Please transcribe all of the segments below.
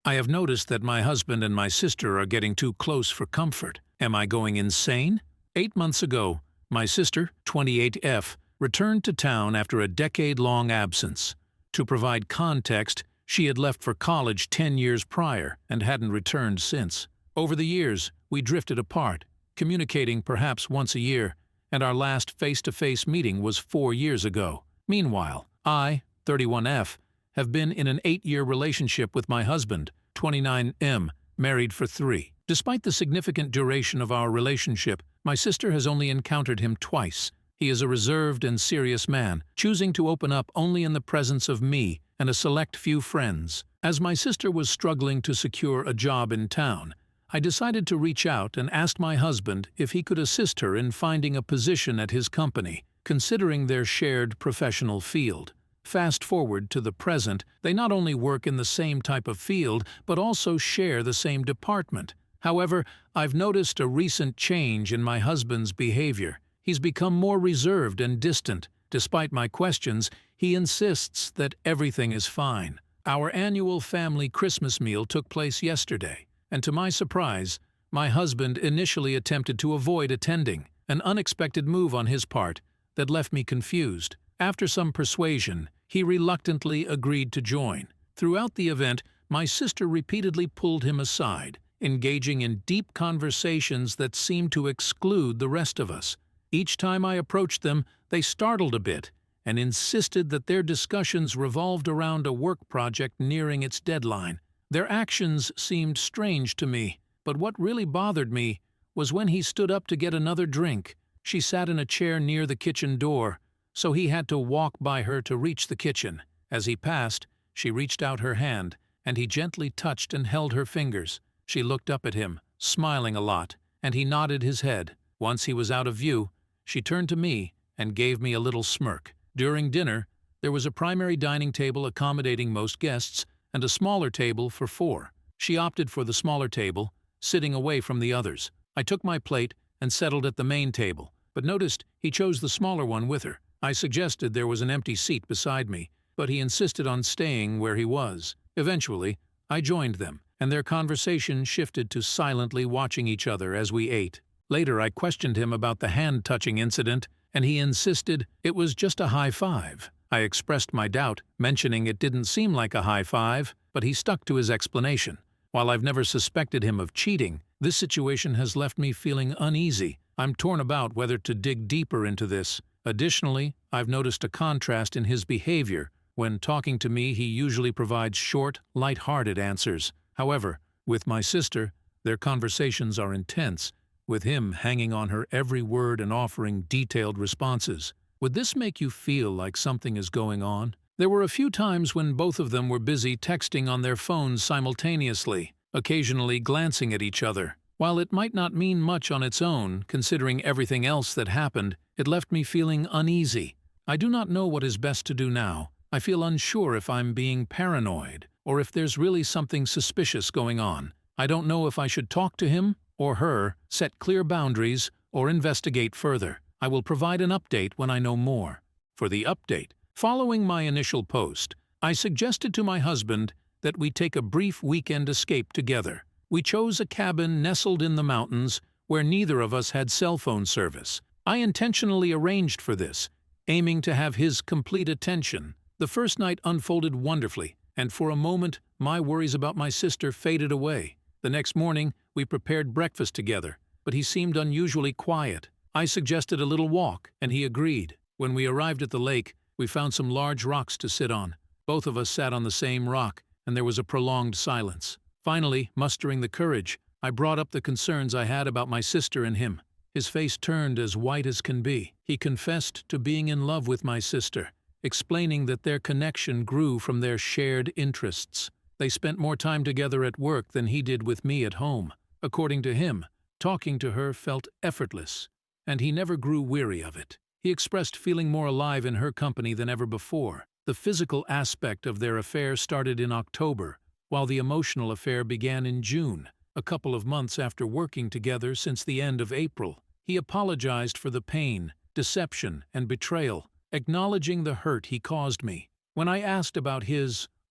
I have noticed that my husband and my sister are getting too close for comfort. Am I going insane? 8 months ago, my sister, 28F, returned to town after a decade-long absence. To provide context, she had left for college 10 years prior and hadn't returned since. Over the years, we drifted apart, communicating perhaps once a year, and our last face-to-face meeting was 4 years ago. Meanwhile, I, 31F, have been in an 8-year relationship with my husband, 29M, married for 3. Despite the significant duration of our relationship, my sister has only encountered him twice. He is a reserved and serious man, choosing to open up only in the presence of me and a select few friends. As my sister was struggling to secure a job in town, I decided to reach out and ask my husband if he could assist her in finding a position at his company, considering their shared professional field. Fast forward to the present, they not only work in the same type of field, but also share the same department. However, I've noticed a recent change in my husband's behavior. He's become more reserved and distant. Despite my questions, he insists that everything is fine. Our annual family Christmas meal took place yesterday, and to my surprise, my husband initially attempted to avoid attending, an unexpected move on his part that left me confused. After some persuasion, he reluctantly agreed to join. Throughout the event, my sister repeatedly pulled him aside, engaging in deep conversations that seemed to exclude the rest of us. Each time I approached them, they startled a bit and insisted that their discussions revolved around a work project nearing its deadline. Their actions seemed strange to me, but what really bothered me was when he stood up to get another drink. She sat in a chair near the kitchen door, so he had to walk by her to reach the kitchen. As he passed, she reached out her hand, and he gently touched and held her fingers. She looked up at him, smiling a lot, and he nodded his head. Once he was out of view, she turned to me and gave me a little smirk. During dinner, there was a primary dining table accommodating most guests and a smaller table for 4. She opted for the smaller table, sitting away from the others. I took my plate and settled at the main table, but noticed he chose the smaller one with her. I suggested there was an empty seat beside me, but he insisted on staying where he was. Eventually, I joined them, and their conversation shifted to silently watching each other as we ate. Later, I questioned him about the hand-touching incident, and he insisted it was just a high five. I expressed my doubt, mentioning it didn't seem like a high five, but he stuck to his explanation. While I've never suspected him of cheating, this situation has left me feeling uneasy. I'm torn about whether to dig deeper into this. Additionally, I've noticed a contrast in his behavior. When talking to me, he usually provides short, light-hearted answers. However, with my sister, their conversations are intense, with him hanging on her every word and offering detailed responses. Would this make you feel like something is going on? There were a few times when both of them were busy texting on their phones simultaneously, occasionally glancing at each other. While it might not mean much on its own, considering everything else that happened, it left me feeling uneasy. I do not know what is best to do now. I feel unsure if I'm being paranoid, or if there's really something suspicious going on. I don't know if I should talk to him or her, set clear boundaries, or investigate further. I will provide an update when I know more. For the update, following my initial post, I suggested to my husband that we take a brief weekend escape together. We chose a cabin nestled in the mountains where neither of us had cell phone service. I intentionally arranged for this, aiming to have his complete attention. The first night unfolded wonderfully, and for a moment, my worries about my sister faded away. The next morning, we prepared breakfast together, but he seemed unusually quiet. I suggested a little walk, and he agreed. When we arrived at the lake, we found some large rocks to sit on. Both of us sat on the same rock, and there was a prolonged silence. Finally, mustering the courage, I brought up the concerns I had about my sister and him. His face turned as white as can be. He confessed to being in love with my sister, explaining that their connection grew from their shared interests. They spent more time together at work than he did with me at home. According to him, talking to her felt effortless, and he never grew weary of it. He expressed feeling more alive in her company than ever before. The physical aspect of their affair started in October, while the emotional affair began in June, a couple of months after working together since the end of April. He apologized for the pain, deception, and betrayal, acknowledging the hurt he caused me. When I asked about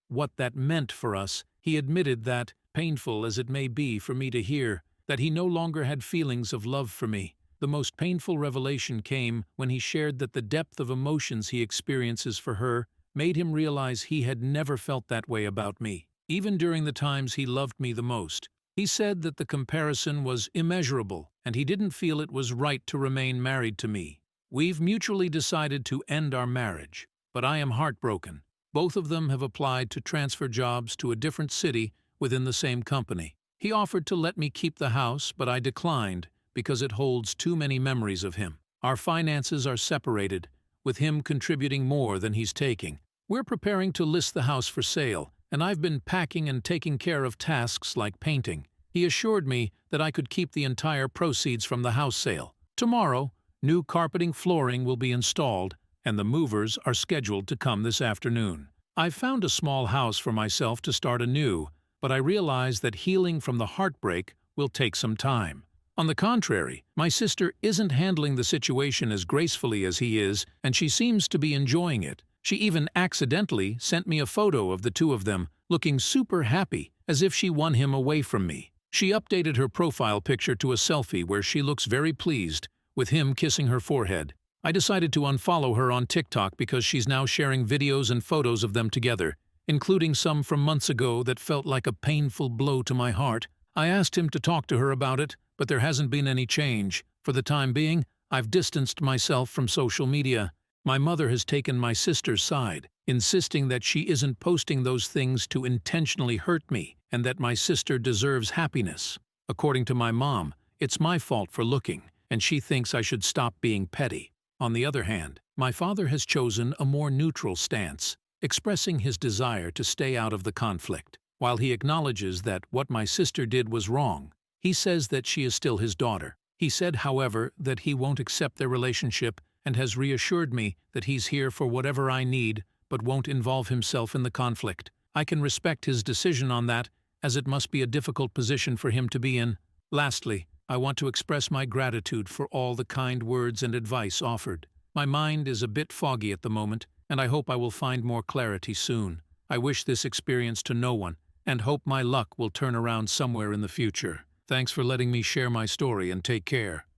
what that meant for us, He admitted that, painful as it may be for me to hear, that he no longer had feelings of love for me. The most painful revelation came when he shared that the depth of emotions he experiences for her made him realize he had never felt that way about me, even during the times he loved me the most. He said that the comparison was immeasurable, and he didn't feel it was right to remain married to me. We've mutually decided to end our marriage, but I am heartbroken. Both of them have applied to transfer jobs to a different city within the same company. He offered to let me keep the house, but I declined because it holds too many memories of him. Our finances are separated, with him contributing more than he's taking. We're preparing to list the house for sale, and I've been packing and taking care of tasks like painting. He assured me that I could keep the entire proceeds from the house sale. Tomorrow, new carpeting flooring will be installed, and the movers are scheduled to come this afternoon. I've found a small house for myself to start anew, but I realize that healing from the heartbreak will take some time. On the contrary, my sister isn't handling the situation as gracefully as he is, and she seems to be enjoying it. She even accidentally sent me a photo of the two of them, looking super happy, as if she won him away from me. She updated her profile picture to a selfie where she looks very pleased, with him kissing her forehead. I decided to unfollow her on TikTok because she's now sharing videos and photos of them together, including some from months ago that felt like a painful blow to my heart. I asked him to talk to her about it, but there hasn't been any change. For the time being, I've distanced myself from social media. My mother has taken my sister's side, insisting that she isn't posting those things to intentionally hurt me and that my sister deserves happiness. According to my mom, it's my fault for looking, and she thinks I should stop being petty. On the other hand, my father has chosen a more neutral stance, expressing his desire to stay out of the conflict. While he acknowledges that what my sister did was wrong, he says that she is still his daughter. He said, however, that he won't accept their relationship and has reassured me that he's here for whatever I need but won't involve himself in the conflict. I can respect his decision on that, as it must be a difficult position for him to be in. Lastly, I want to express my gratitude for all the kind words and advice offered. My mind is a bit foggy at the moment, and I hope I will find more clarity soon. I wish this experience to no one, and hope my luck will turn around somewhere in the future. Thanks for letting me share my story, and take care.